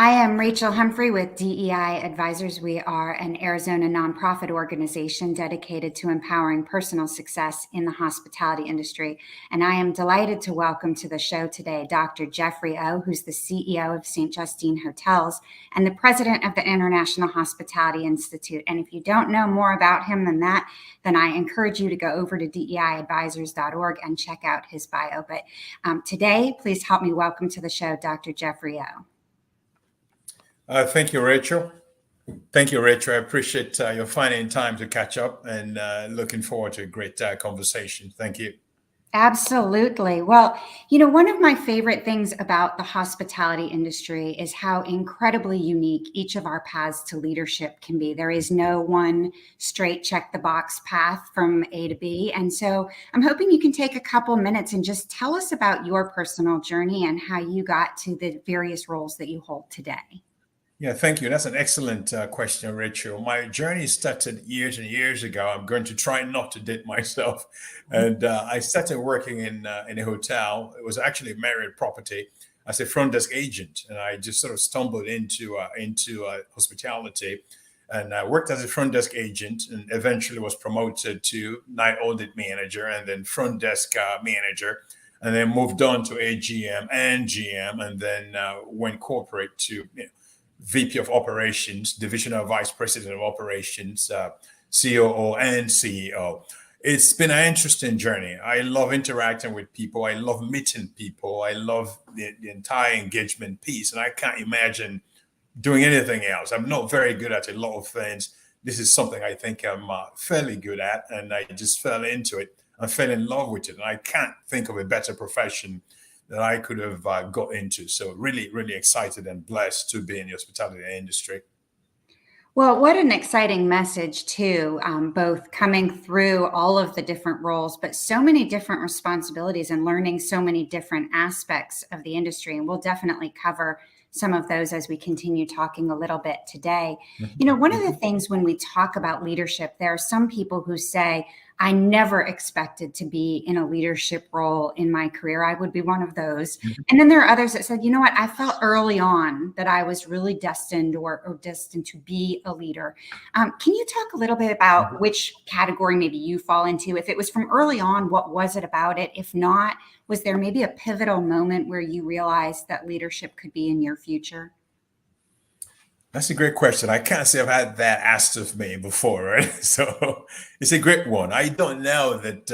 I am Rachel Humphrey with DEI Advisors. We are an Arizona nonprofit organization dedicated to empowering personal success in the hospitality industry. And I am delighted to welcome to the show today Dr. Jeffrey O, who's the CEO of St. Justine Hotels and the president of the International Hospitality Institute. And if you don't know more about him than that, then I encourage you to go over to deiadvisors.org and check out his bio. But today, please help me welcome to the show Dr. Jeffrey O. Thank you, Rachel. Thank you, Rachel. I appreciate your finding time to catch up and looking forward to a great conversation. Thank you. Absolutely. Well, one of my favorite things about the hospitality industry is how incredibly unique each of our paths to leadership can be. There is no one straight check the box path from A to B. And so I'm hoping you can take a couple minutes and just tell us about your personal journey and how you got to the various roles that you hold today. Yeah, thank you. That's an excellent question, Rachel. My journey started years and years ago. I'm going to try not to date myself. And I started working in a hotel. It was actually a Marriott property as a front desk agent. And I just sort of stumbled into hospitality. And I worked as a front desk agent and eventually was promoted to night audit manager and then front desk manager. And then moved on to AGM and GM and then went corporate to VP of Operations, Divisional Vice President of Operations, COO, and CEO. It's been an interesting journey. I love interacting with people. I love meeting people. I love the entire engagement piece. And I can't imagine doing anything else. I'm not very good at a lot of things. This is something I think I'm fairly good at. And I just fell into it. I fell in love with it. And I can't think of a better profession that I could have got into. So really, really excited and blessed to be in the hospitality industry. Well, what an exciting message too, both coming through all of the different roles, but so many different responsibilities and learning so many different aspects of the industry. And we'll definitely cover some of those as we continue talking a little bit today. One of the things when we talk about leadership, there are some people who say, I never expected to be in a leadership role in my career. I would be one of those. And then there are others that said, you know what, I felt early on that I was really destined or destined to be a leader. Can you talk a little bit about which category maybe you fall into? If it was from early on, what was it about it? If not, was there maybe a pivotal moment where you realized that leadership could be in your future? That's a great question. I can't say I've had that asked of me before, right? So it's a great one. I don't know that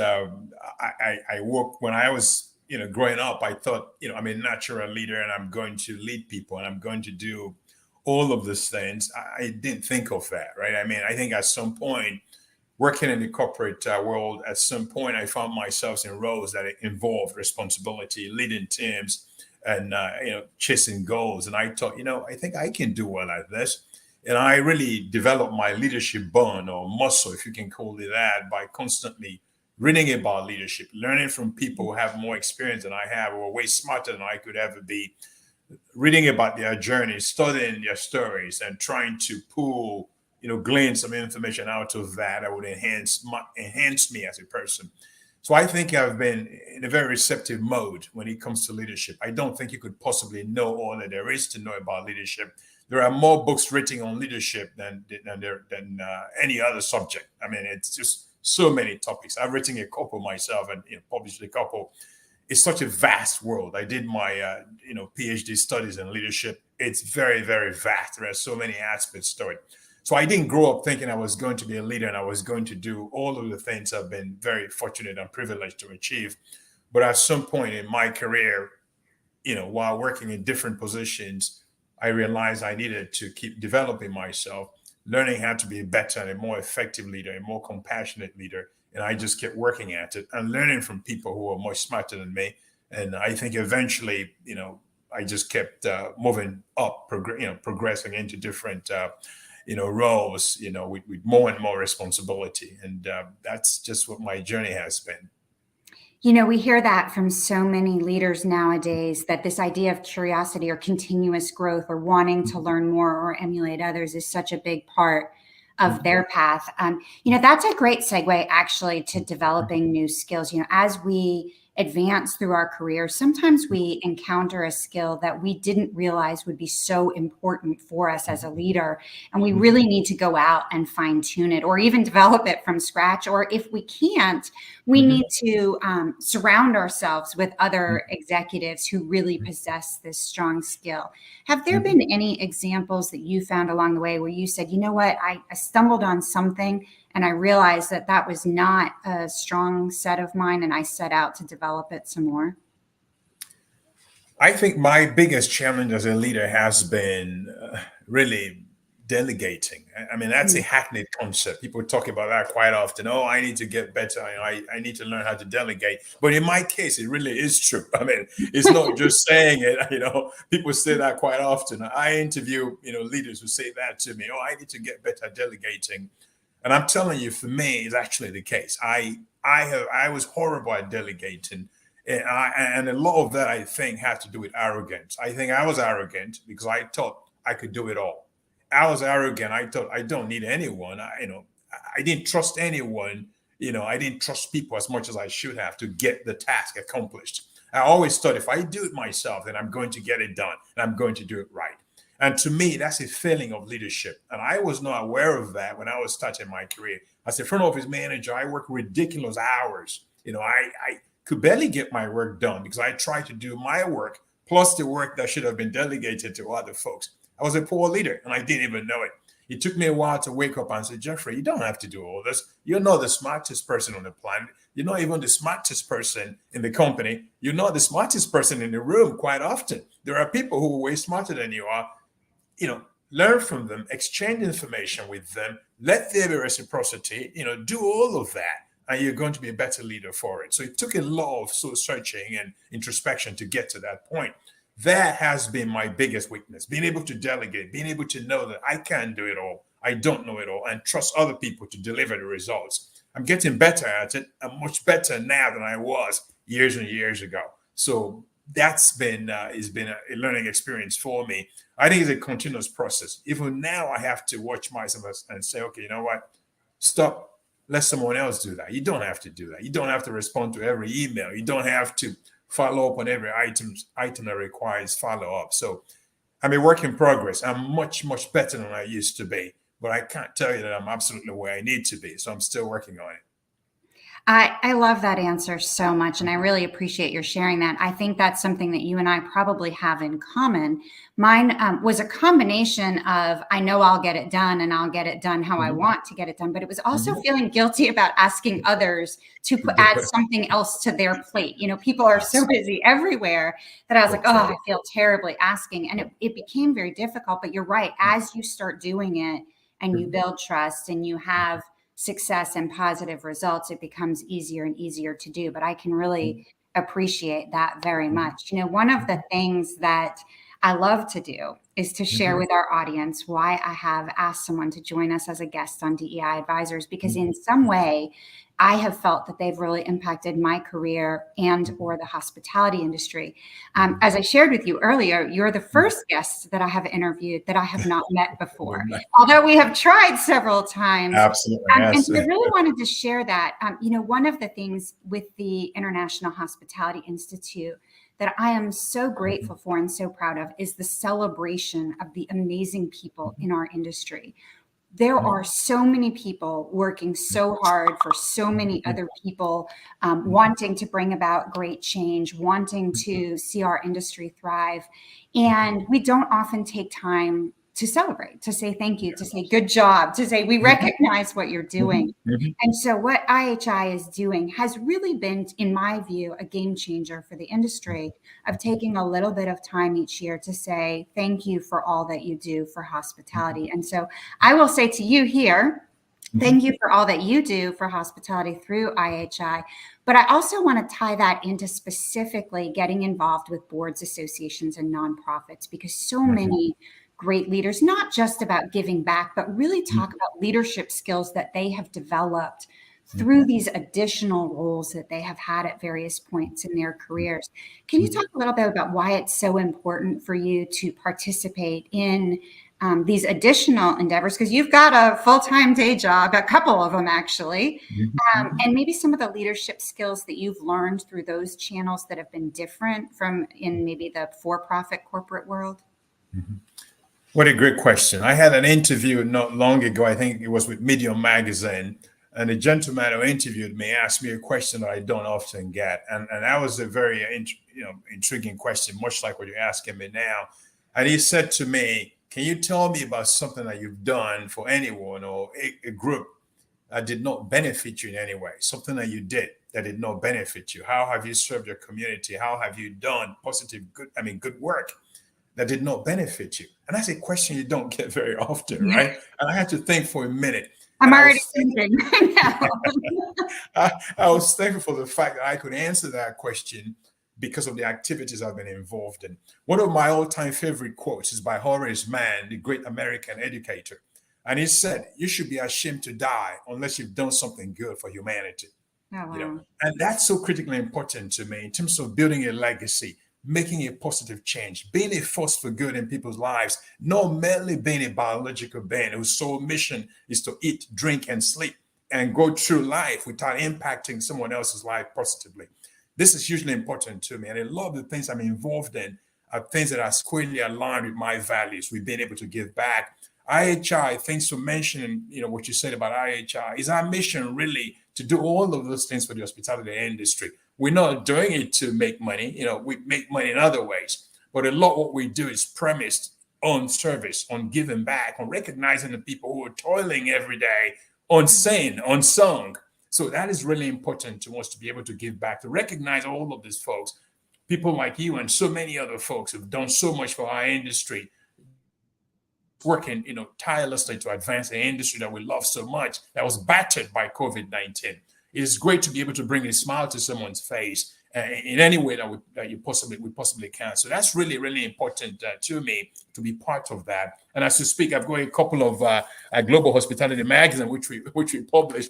I work when I was, growing up, I thought, I'm a natural leader and I'm going to lead people and I'm going to do all of these things. I didn't think of that, right? I mean, I think at some point, working in the corporate world, at some point, I found myself in roles that involved responsibility, leading teams, and chasing goals. And I thought, I think I can do well at this. And I really developed my leadership bone or muscle, if you can call it that, by constantly reading about leadership, learning from people who have more experience than I have, or way smarter than I could ever be, reading about their journeys, studying their stories, and trying to pull, glean some information out of that would enhance me as a person. So I think I've been in a very receptive mode when it comes to leadership. I don't think you could possibly know all that there is to know about leadership. There are more books written on leadership than any other subject. I mean, it's just so many topics. I've written a couple myself and published a couple. It's such a vast world. I did my PhD studies in leadership. It's very, very vast. There are so many aspects to it. So I didn't grow up thinking I was going to be a leader and I was going to do all of the things I've been very fortunate and privileged to achieve. But at some point in my career, while working in different positions, I realized I needed to keep developing myself, learning how to be a better and a more effective leader, a more compassionate leader. And I just kept working at it and learning from people who were much smarter than me. And I think eventually, I just kept moving up, progressing into different roles, with more and more responsibility. And that's just what my journey has been. We hear that from so many leaders nowadays, that this idea of curiosity or continuous growth or wanting to learn more or emulate others is such a big part of their path. That's a great segue actually to developing new skills. As we advance through our careers, sometimes we encounter a skill that we didn't realize would be so important for us as a leader. And we really need to go out and fine tune it or even develop it from scratch. Or if we can't, we need to surround ourselves with other executives who really possess this strong skill. Have there been any examples that you found along the way where you said, you know what, I stumbled on something and I realized that that was not a strong set of mine and I set out to develop it some more? I think my biggest challenge as a leader has been really delegating. I mean, that's a hackneyed concept. People talk about that quite often. Oh, I need to get better. I need to learn how to delegate. But in my case, it really is true. I mean, it's not just saying it. People say that quite often. I interview, leaders who say that to me. Oh, I need to get better at delegating. And I'm telling you, for me, it's actually the case. I was horrible at delegating. And a lot of that, I think, had to do with arrogance. I think I was arrogant because I thought I could do it all. I was arrogant. I thought I don't need anyone. I didn't trust anyone. I didn't trust people as much as I should have to get the task accomplished. I always thought if I do it myself, then I'm going to get it done and I'm going to do it right. And to me, that's a failing of leadership. And I was not aware of that when I was starting my career. As a front office manager, I worked ridiculous hours. I could barely get my work done because I tried to do my work plus the work that should have been delegated to other folks. I was a poor leader and I didn't even know it. It took me a while to wake up and say, Jeffrey, you don't have to do all this. You're not the smartest person on the planet. You're not even the smartest person in the company. You're not the smartest person in the room quite often. There are people who are way smarter than you are. Learn from them, exchange information with them, let there be reciprocity, do all of that, and you're going to be a better leader for it. So it took a lot of soul searching and introspection to get to that point. That has been my biggest weakness, being able to delegate, being able to know that I can't do it all, I don't know it all, and trust other people to deliver the results. I'm getting better at it. I'm much better now than I was years and years ago. So that's been it's been a learning experience for me. I think it's a continuous process. Even now, I have to watch myself and say, okay, you know what? Stop. Let someone else do that. You don't have to do that. You don't have to respond to every email. You don't have to follow up on every item that requires follow up. So I'm a work in progress. I'm much, much better than I used to be, but I can't tell you that I'm absolutely where I need to be. So I'm still working on it. I love that answer so much, and I really appreciate your sharing that. I think that's something that you and I probably have in common. Mine was a combination of, I know I'll get it done and I'll get it done how I want to get it done, but it was also feeling guilty about asking others to add something else to their plate. People are so busy everywhere that I was like, oh, I feel terribly asking. And it became very difficult, but you're right. As you start doing it and you build trust and you have success and positive results, it becomes easier and easier to do. But I can really appreciate that very much. One of the things that I love to do is to share with our audience why I have asked someone to join us as a guest on DEI Advisors, because in some way, I have felt that they've really impacted my career and or the hospitality industry. As I shared with you earlier, you're the first guest that I have interviewed that I have not met before, although we have tried several times. Absolutely. Yes. And so I really wanted to share that. One of the things with the International Hospitality Institute that I am so grateful for and so proud of is the celebration of the amazing people in our industry. There are so many people working so hard for so many other people, wanting to bring about great change, wanting to see our industry thrive. And we don't often take time to celebrate, to say thank you, to say good job, to say we recognize what you're doing. And so what IHI is doing has really been, in my view, a game changer for the industry of taking a little bit of time each year to say thank you for all that you do for hospitality. And so I will say to you here, thank you for all that you do for hospitality through IHI. But I also want to tie that into specifically getting involved with boards, associations, and nonprofits, because so many great leaders, not just about giving back, but really talk about leadership skills that they have developed through these additional roles that they have had at various points in their careers. Can you talk a little bit about why it's so important for you to participate in these additional endeavors, because you've got a full-time day job, a couple of them actually, and maybe some of the leadership skills that you've learned through those channels that have been different from in maybe the for-profit corporate world? What a great question. I had an interview not long ago. I think it was with Medium Magazine. And the gentleman who interviewed me asked me a question that I don't often get. And that was a very intriguing question, much like what you're asking me now. And he said to me, can you tell me about something that you've done for anyone or a group that did not benefit you in any way? Something that you did that did not benefit you. How have you served your community? How have you done good work that did not benefit you? And that's a question you don't get very often, right? And I had to think for a minute. I'm already thinking. I was thankful for the fact that I could answer that question because of the activities I've been involved in. One of my all-time favorite quotes is by Horace Mann, the great American educator. And he said, you should be ashamed to die unless you've done something good for humanity. Oh, wow. And that's so critically important to me in terms of building a legacy, making a positive change, being a force for good in people's lives, not merely being a biological being whose sole mission is to eat, drink, and sleep and go through life without impacting someone else's life positively. This is hugely important to me. And a lot of the things I'm involved in are things that are squarely aligned with my values. We've been able to give back. IHI, thanks for mentioning, what you said about IHI, is our mission really to do all of those things for the hospitality industry. We're not doing it to make money. We make money in other ways. But a lot of what we do is premised on service, on giving back, on recognizing the people who are toiling every day, unseen, unsung. So that is really important to us to be able to give back, to recognize all of these folks, people like you and so many other folks who've done so much for our industry, working, tirelessly to advance the industry that we love so much, that was battered by COVID-19. It is great to be able to bring a smile to someone's face in any way that we possibly can. So that's really, really important to me to be part of that. And as you speak, I've got a couple of Global Hospitality magazine which we publish.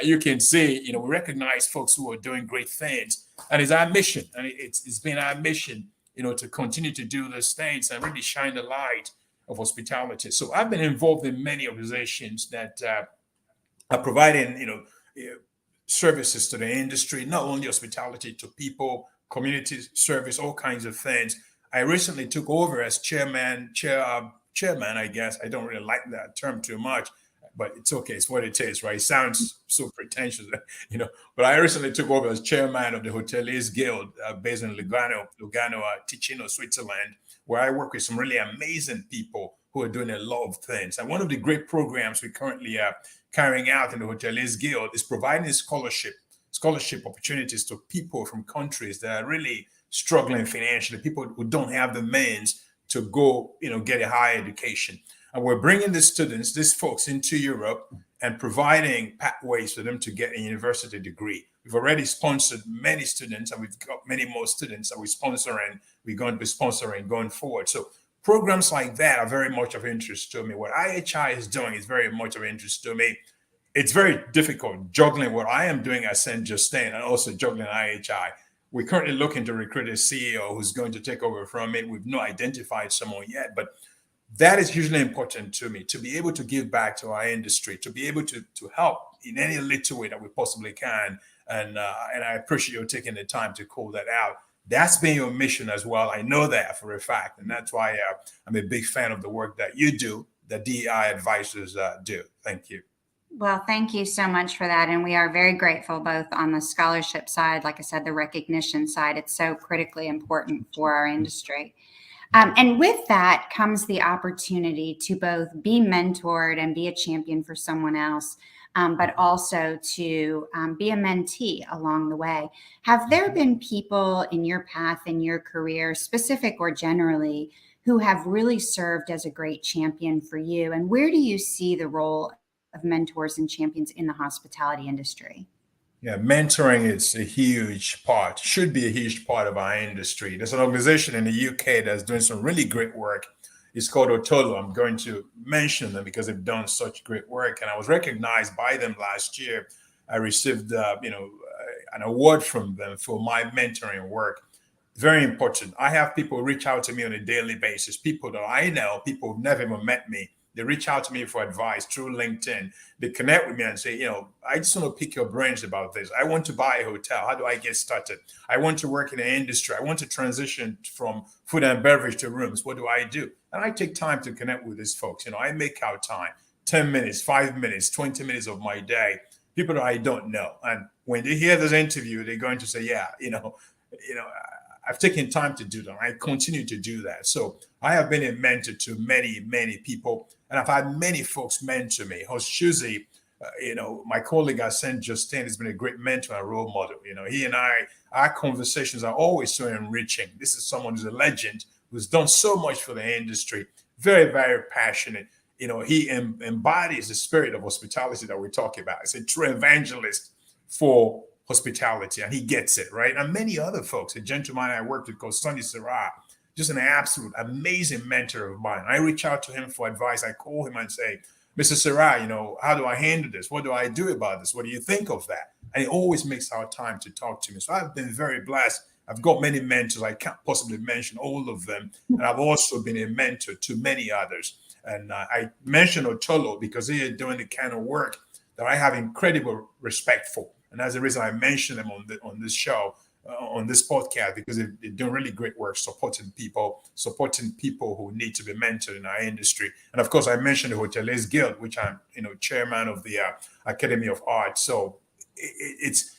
You can see, we recognize folks who are doing great things, and it's our mission, and it's been our mission, to continue to do those things and really shine the light of hospitality. So I've been involved in many organizations that are providing, services to the industry, not only hospitality, to people, community service, all kinds of things. I recently took over as chairman, I guess. I don't really like that term too much, but it's okay. It's what it is, right? It sounds so pretentious, but I recently took over as chairman of the Hoteliers Guild based in Lugano, Ticino, Switzerland, where I work with some really amazing people who are doing a lot of things. And one of the great programs we currently are carrying out in the Hoteliers Guild is providing scholarship opportunities to people from countries that are really struggling financially, people who don't have the means to go, get a higher education. And we're bringing these folks into Europe and providing pathways for them to get a university degree. We've already sponsored many students, and we've got many more students that we're going to be sponsoring going forward. So programs like that are very much of interest to me. What IHI is doing is very much of interest to me. It's very difficult juggling what I am doing at St. Justine and also juggling IHI. We're currently looking to recruit a CEO who's going to take over from me. We've not identified someone yet, but that is hugely important to me, to be able to give back to our industry, to be able to help in any little way that we possibly can. And I appreciate you taking the time to call that out. That's been your mission as well. I know that for a fact. And that's why I'm a big fan of the work that you do, that DEI Advisors do. Thank you. Well, thank you so much for that. And we are very grateful both on the scholarship side, like I said, the recognition side. It's so critically important for our industry. And with that comes the opportunity to both be mentored and be a champion for someone else, but also to be a mentee along the way. Have there been people in your path, in your career, specific or generally, who have really served as a great champion for you? And where do you see the role of mentors and champions in the hospitality industry? Yeah, mentoring is a huge part, should be a huge part of our industry. There's an organization in the UK that's doing some really great work. It's called Otolo. I'm going to mention them because they've done such great work. And I was recognized by them last year. I received, an award from them for my mentoring work. Very important. I have people reach out to me on a daily basis. People that I know, people who've never even met me. They reach out to me for advice through LinkedIn. They connect with me and say, I just want to pick your brains about this. I want to buy a hotel. How do I get started? I want to work in the industry. I want to transition from food and beverage to rooms. What do I do? And I take time to connect with these folks. I make out time, 10 minutes, 5 minutes, 20 minutes of my day, people that I don't know. And when they hear this interview, they're going to say, yeah, I've taken time to do that. I continue to do that. So I have been a mentor to many, many people, and I've had many folks mentor me. Hoshuzi, my colleague I sent, Justine, has been a great mentor and role model. He and our conversations are always so enriching. This is someone who's a legend, who's done so much for the industry, very, very passionate. He embodies the spirit of hospitality that we talk about. He's a true evangelist for hospitality, and he gets it, right? And many other folks, a gentleman I worked with called Sonny Sarah, just an absolute amazing mentor of mine. I reach out to him for advice. I call him and say, Mr. Sarah, how do I handle this? What do I do about this? What do you think of that? And he always makes our time to talk to me. So I've been very blessed. I've got many mentors. I can't possibly mention all of them. And I've also been a mentor to many others. And I mention Otolo because they are doing the kind of work that I have incredible respect for. And that's the reason I mention them on this show, on this podcast, because they're doing really great work supporting people who need to be mentored in our industry. And of course, I mentioned the Hoteliers Guild, which I'm, chairman of the Academy of Art. So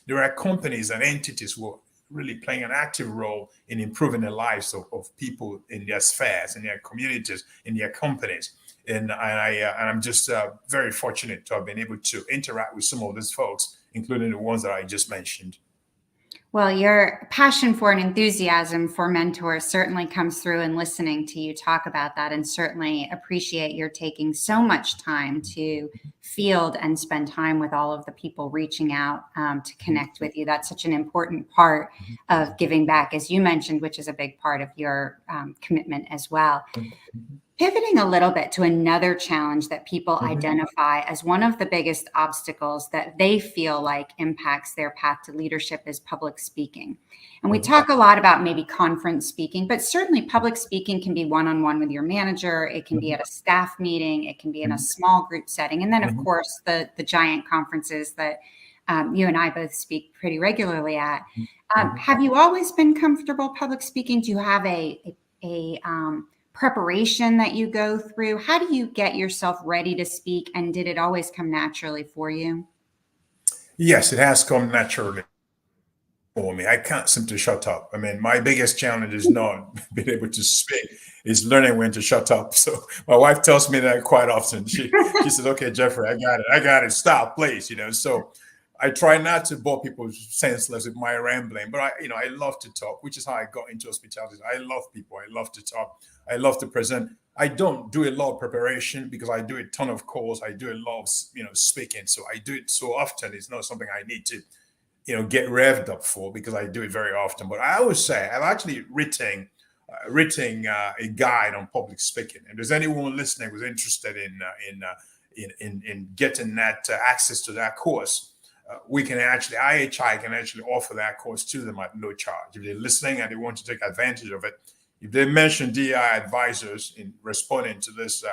there are companies and entities who are really playing an active role in improving the lives of people in their spheres, in their communities, in their companies. And I'm just very fortunate to have been able to interact with some of these folks, including the ones that I just mentioned. Well, your passion for and enthusiasm for mentors certainly comes through in listening to you talk about that, and certainly appreciate your taking so much time to field and spend time with all of the people reaching out to connect with you. That's such an important part of giving back, as you mentioned, which is a big part of your commitment as well. Pivoting a little bit to another challenge that people identify as one of the biggest obstacles that they feel like impacts their path to leadership is public speaking. And we talk a lot about maybe conference speaking, but certainly public speaking can be one-on-one with your manager. It can be at a staff meeting. It can be in a small group setting. And then, of course, the giant conferences that you and I both speak pretty regularly at. Have you always been comfortable public speaking? Do you have a preparation that you go through? How do you get yourself ready to speak? And did it always come naturally for you? Yes, it has come naturally for me. I can't seem to shut up. I mean, my biggest challenge is not being able to speak, is learning when to shut up. So my wife tells me that quite often. She says, okay, Jeffrey, I got it. Stop, please. So I try not to bore people senseless with my rambling, but I love to talk, which is how I got into hospitality. I love people. I love to talk. I love to present. I don't do a lot of preparation because I do a ton of calls. I do a lot of, speaking. So I do it so often. It's not something I need to, get revved up for because I do it very often. But I always say I've actually written a guide on public speaking. And there's anyone listening who's interested in getting that access to that course, IHI can actually offer that course to them at no charge. If they're listening and they want to take advantage of it, if they mention DEI Advisors in responding to this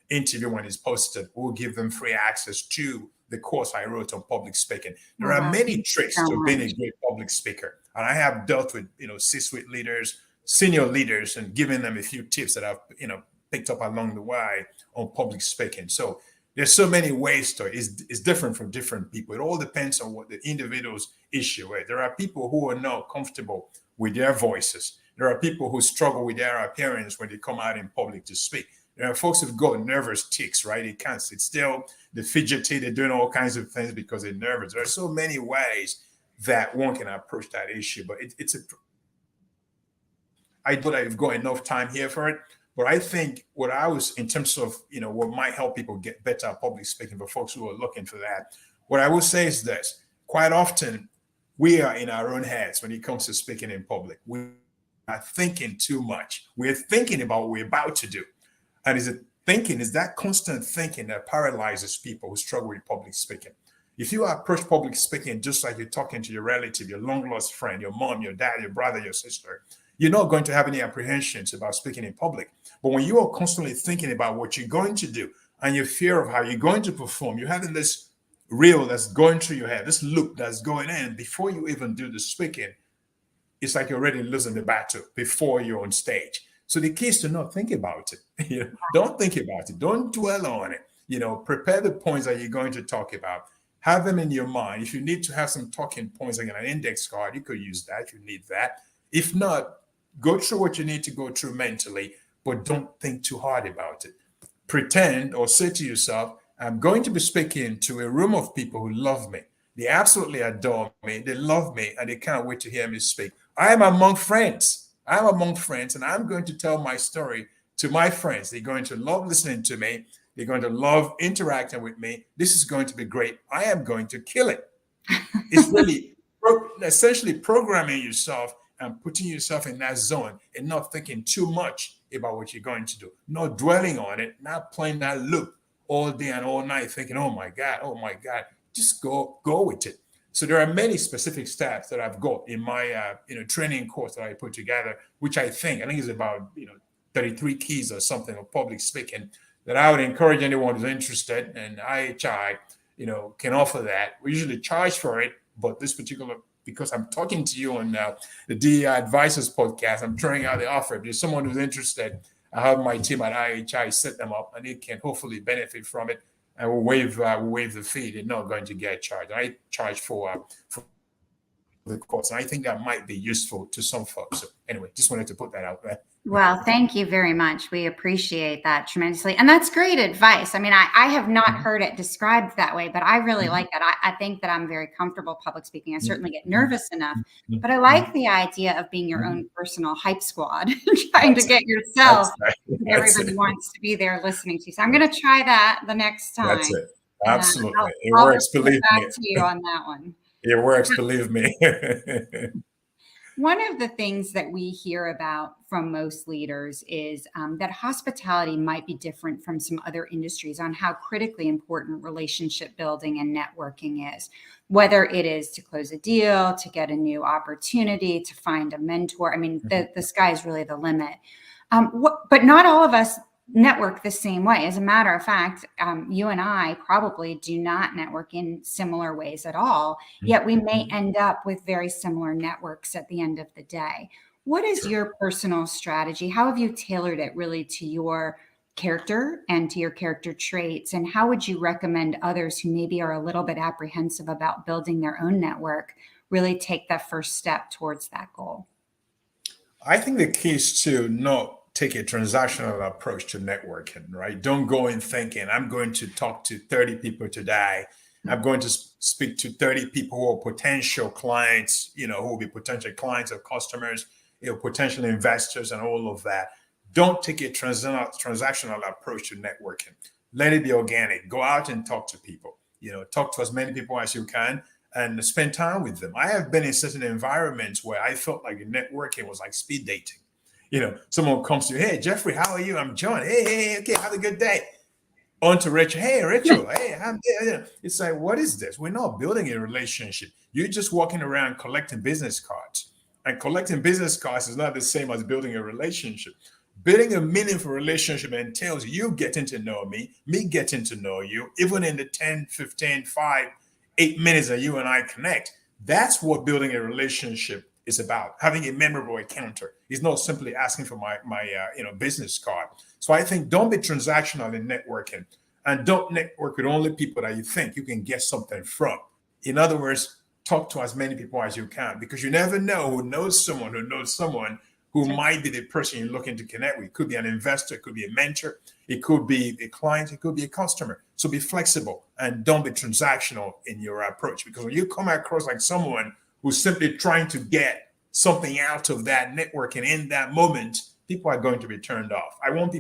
interview when it's posted, we'll give them free access to the course I wrote on public speaking. There are many tricks to being a great public speaker. And I have dealt with, C-suite leaders, senior leaders, and given them a few tips that I've, picked up along the way on public speaking. So there's so many ways to it. It's different from different people. It all depends on what the individual's issue is. There are people who are not comfortable with their voices. There are people who struggle with their appearance when they come out in public to speak. There are folks who've got nervous tics, right? They can't sit still, they're fidgety, they're doing all kinds of things because they're nervous. There are so many ways that one can approach that issue, but I thought I've got enough time here for it. But I think what I was, in terms of, what might help people get better at public speaking for folks who are looking for that, what I will say is this: quite often we are in our own heads when it comes to speaking in public. We are thinking too much. We're thinking about what we're about to do. And is that constant thinking that paralyzes people who struggle with public speaking. If you approach public speaking just like you're talking to your relative, your long lost friend, your mom, your dad, your brother, your sister, you're not going to have any apprehensions about speaking in public. But when you are constantly thinking about what you're going to do and your fear of how you're going to perform, you're having this reel that's going through your head, this loop that's going in before you even do the speaking. It's like you're already losing the battle before you're on stage. So the key is to not think about it. Don't think about it. Don't dwell on it. Prepare the points that you're going to talk about. Have them in your mind. If you need to have some talking points like an index card, you could use that if you need that. If not, go through what you need to go through mentally, but don't think too hard about it. Pretend or say to yourself, I'm going to be speaking to a room of people who love me. They absolutely adore me. They love me, and they can't wait to hear me speak. I am among friends. I'm among friends, and I'm going to tell my story to my friends. They're going to love listening to me. They're going to love interacting with me. This is going to be great. I am going to kill it. It's really essentially programming yourself and putting yourself in that zone and not thinking too much about what you're going to do, not dwelling on it, not playing that loop all day and all night thinking, oh my God, just go with it. So there are many specific steps that I've got in my training course that I put together, which I think is about 33 keys or something of public speaking that I would encourage anyone who's interested. And IHI, can offer that. We usually charge for it, but this particular, because I'm talking to you on the DEI Advisors podcast, I'm throwing out the offer. If there's someone who's interested, I have my team at IHI set them up, and they can hopefully benefit from it. And we'll waive the fee. They're not going to get charged. I charge for the course, and I think that might be useful to some folks. So anyway, just wanted to put that out there. Well, thank you very much. We appreciate that tremendously. And that's great advice. I mean, I have not heard it described that way, but I really like that. I think that I'm very comfortable public speaking. I certainly get nervous enough, but I like the idea of being your own personal hype squad, trying to get yourself. Everybody wants to be there listening to you. So I'm going to try that the next time. That's it. Absolutely. It works, believe me. To you on that one. It works, believe me. One of the things that we hear about from most leaders is that hospitality might be different from some other industries on how critically important relationship building and networking is, whether it is to close a deal, to get a new opportunity, to find a mentor. I mean, the sky is really the limit. But not all of us network the same way. As a matter of fact, you and I probably do not network in similar ways at all, yet we may end up with very similar networks at the end of the day. What is your personal strategy? How have you tailored it really to your character and to your character traits? And how would you recommend others who maybe are a little bit apprehensive about building their own network really take that first step towards that goal? I think the key is to not take a transactional approach to networking, right? Don't go in thinking, I'm going to talk to 30 people today. I'm going to speak to 30 people who are potential clients, who will be potential clients or customers, potential investors and all of that. Don't take a transactional approach to networking. Let it be organic. Go out and talk to people, talk to as many people as you can and spend time with them. I have been in certain environments where I felt like networking was like speed dating. Someone comes to you, hey, Jeffrey, how are you? I'm John. Hey, okay, have a good day. On to Rachel. Hey, Rachel. Hey, it's like, what is this? We're not building a relationship. You're just walking around collecting business cards. And collecting business cards is not the same as building a relationship. Building a meaningful relationship entails you getting to know me getting to know you, even in the 10, 15, 5, 8 minutes that you and I connect. That's what building a relationship is about. Having a memorable encounter. It's not simply asking for my business card. So I think don't be transactional in networking, and don't network with only people that you think you can get something from. In other words, talk to as many people as you can, because you never know who knows someone who might be the person you're looking to connect with. It could be an investor, it could be a mentor, it could be a client, it could be a customer. So be flexible and don't be transactional in your approach, because when you come across like someone who's simply trying to get something out of that networking in that moment, people are going to be turned off. I want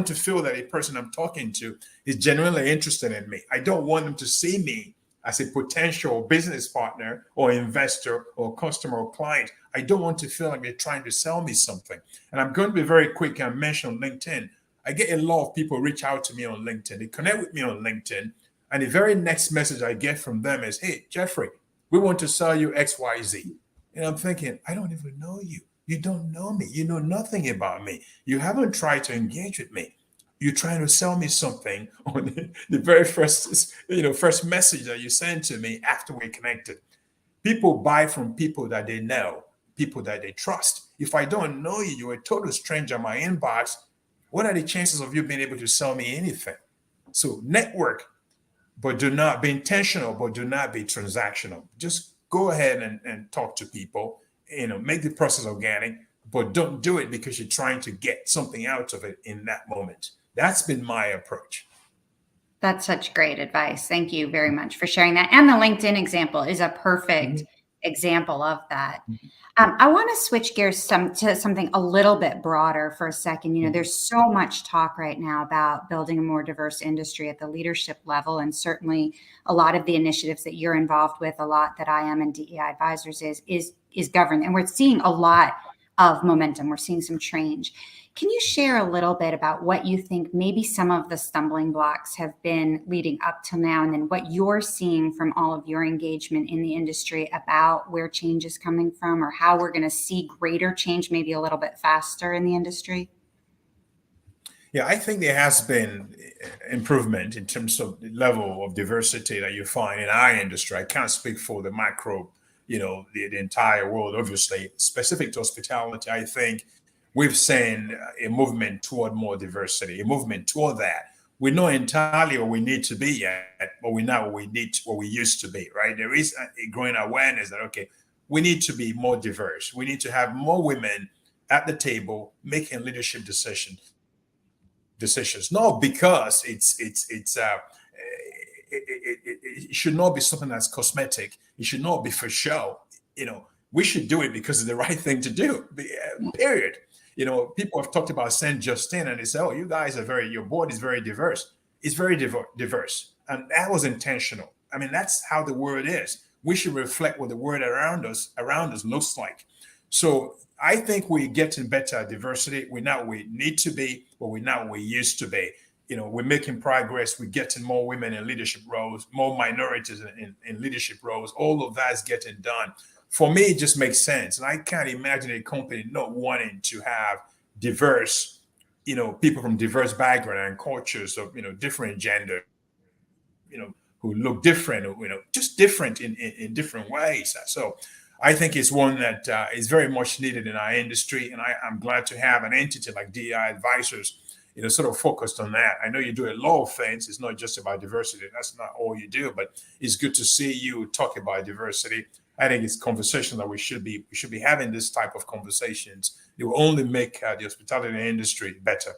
to feel that a person I'm talking to is genuinely interested in me. I don't want them to see me as a potential business partner or investor or customer or client. I don't want to feel like they're trying to sell me something. And I'm going to be very quick and mention LinkedIn. I get a lot of people reach out to me on LinkedIn. They connect with me on LinkedIn. And the very next message I get from them is, hey, Jeffrey, we want to sell you XYZ. And I'm thinking, I don't even know you. You don't know me. You know nothing about me. You haven't tried to engage with me. You're trying to sell me something on the very first, first message that you sent to me after we connected. People buy from people that they know, people that they trust. If I don't know you, you're a total stranger in my inbox. What are the chances of you being able to sell me anything? So network, but do not be intentional, but do not be transactional. Just go ahead and talk to people, make the process organic, but don't do it because you're trying to get something out of it in that moment. That's been my approach. That's such great advice. Thank you very much for sharing that. And the LinkedIn example is a perfect Mhm. example of that. Mhm. I want to switch gears to something a little bit broader for a second. Mhm. There's so much talk right now about building a more diverse industry at the leadership level, and certainly a lot of the initiatives that you're involved with, a lot that I am in DEI Advisors is governed, and we're seeing a lot of momentum. We're seeing some change. Can you share a little bit about what you think maybe some of the stumbling blocks have been leading up till now, and then what you're seeing from all of your engagement in the industry about where change is coming from, or how we're going to see greater change maybe a little bit faster in the industry? Yeah, I think there has been improvement in terms of the level of diversity that you find in our industry. I can't speak for the macro, the entire world, obviously. Specific to hospitality, I think we've seen a movement toward more diversity, a movement toward that. We know entirely what we need to be yet, but we know what we used to be, right? There is a growing awareness that, okay, we need to be more diverse. We need to have more women at the table making leadership decisions, not because it should not be something that's cosmetic. It should not be for show. We should do it because it's the right thing to do. Period. People have talked about Saint Justine, and they say, "Oh, you guys are your board is very diverse." It's very diverse, and that was intentional. I mean, that's how the word is. We should reflect what the word around us looks like. So I think we're getting better at diversity. We're not where we need to be, but we're not where we used to be. We're making progress. We're getting more women in leadership roles, more minorities in leadership roles. All of that is getting done. For me, it just makes sense. And I can't imagine a company not wanting to have diverse, people from diverse background and cultures of, different gender, who look different, just different in different ways. So I think it's one that is very much needed in our industry. And I'm glad to have an entity like DEI Advisors, sort of focused on that. I know you do a lot of things. It's not just about diversity. That's not all you do, but it's good to see you talk about diversity. I think it's conversation that we should be having this type of conversations. It will only make the hospitality industry better.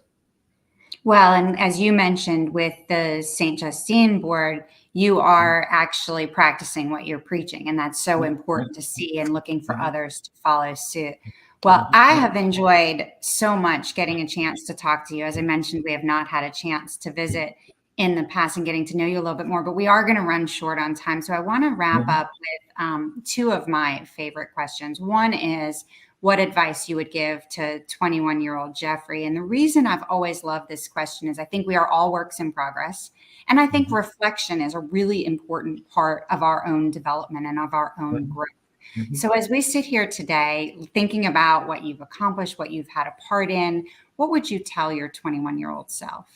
Well, and as you mentioned with the St. Justine board, you Mhm. are actually practicing what you're preaching. And that's so Mhm. important to see and looking for Mhm. others to follow suit. Well, Mhm. I Mhm. have enjoyed so much getting a chance to talk to you. As I mentioned, we have not had a chance to visit in the past and getting to know you a little bit more, but we are going to run short on time. So I want to wrap Mhm. up with two of my favorite questions. One is, what advice you would give to 21-year-old Jeffrey. And the reason I've always loved this question is I think we are all works in progress. And I think Mhm. reflection is a really important part of our own development and of our own Mhm. growth. Mhm. So as we sit here today, thinking about what you've accomplished, what you've had a part in, what would you tell your 21-year-old self?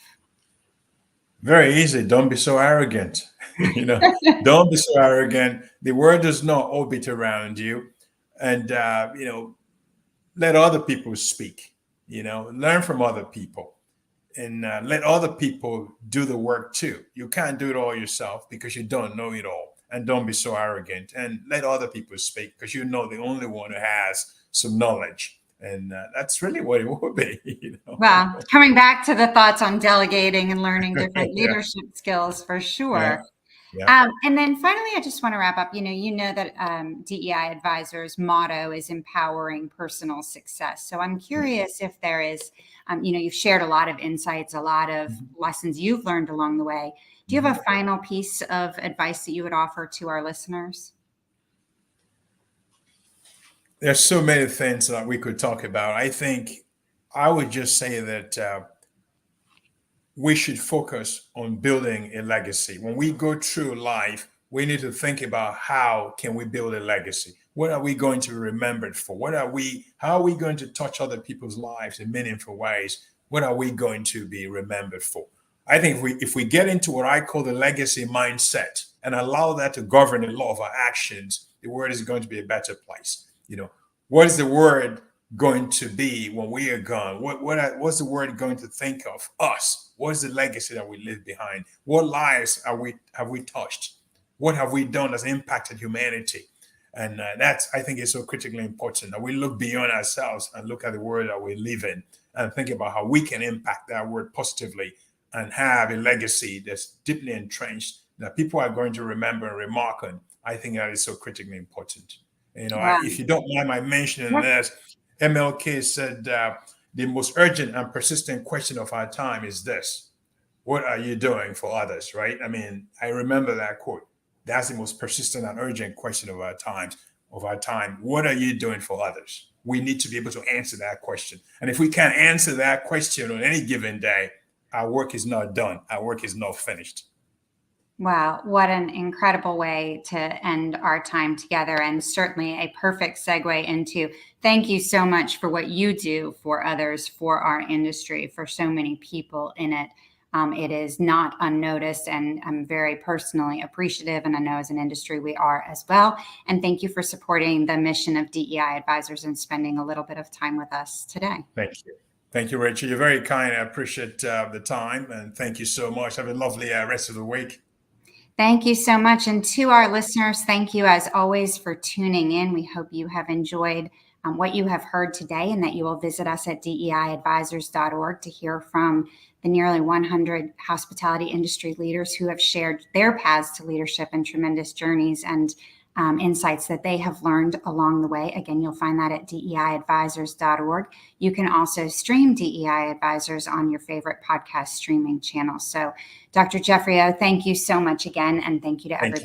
Very easy. Don't be so arrogant. Don't be so arrogant. The world does not orbit around you, and let other people speak. Learn from other people, and let other people do the work too. You can't do it all yourself because you don't know it all. And don't be so arrogant. And let other people speak because you know the only one who has some knowledge. And that's really what it would be. Well, coming back to the thoughts on delegating and learning different Yeah, leadership skills for yeah, sure. yeah. And then finally, I just want to wrap up. You know that DEI Advisors' motto is empowering personal success. So I'm curious if there is, you've shared a lot of insights, a lot of Mhm. lessons you've learned along the way. Do you have Mhm. a final piece of advice that you would offer to our listeners? There's so many things that we could talk about. I think I would just say that we should focus on building a legacy. When we go through life, we need to think about how can we build a legacy. What are we going to be remembered for? How are we going to touch other people's lives in meaningful ways? What are we going to be remembered for? I think if we get into what I call the legacy mindset and allow that to govern a lot of our actions, the world is going to be a better place. What is the word going to be when we are gone? What's the word going to think of us? What is the legacy that we leave behind? What lives have we touched? What have we done that's impacted humanity? And that's, I think, is so critically important that we look beyond ourselves and look at the world that we live in and think about how we can impact that world positively and have a legacy that's deeply entrenched that people are going to remember and remark on. I think that is so critically important. Wow. If you don't mind my mentioning Yep. this, MLK said the most urgent and persistent question of our time is this: what are you doing for others? Right? I mean, I remember that quote. That's the most persistent and urgent question of our time. What are you doing for others? We need to be able to answer that question. And if we can't answer that question on any given day, our work is not done. Our work is not finished. Wow, what an incredible way to end our time together, and certainly a perfect segue into thank you so much for what you do for others, for our industry, for so many people in it. It is not unnoticed, and I'm very personally appreciative, and I know as an industry we are as well. And thank you for supporting the mission of DEI Advisors and spending a little bit of time with us today. Thank you. Thank you, Rachel. You're very kind. I appreciate the time, and thank you so much. Have a lovely rest of the week. Thank you so much. And to our listeners, thank you as always for tuning in. We hope you have enjoyed what you have heard today, and that you will visit us at DEIadvisors.org to hear from the nearly 100 hospitality industry leaders who have shared their paths to leadership and tremendous journeys and insights that they have learned along the way. Again, you'll find that at DEIadvisors.org. You can also stream DEI Advisors on your favorite podcast streaming channel. So, Dr. Jeffrey O, thank you so much again, and thank you to everybody.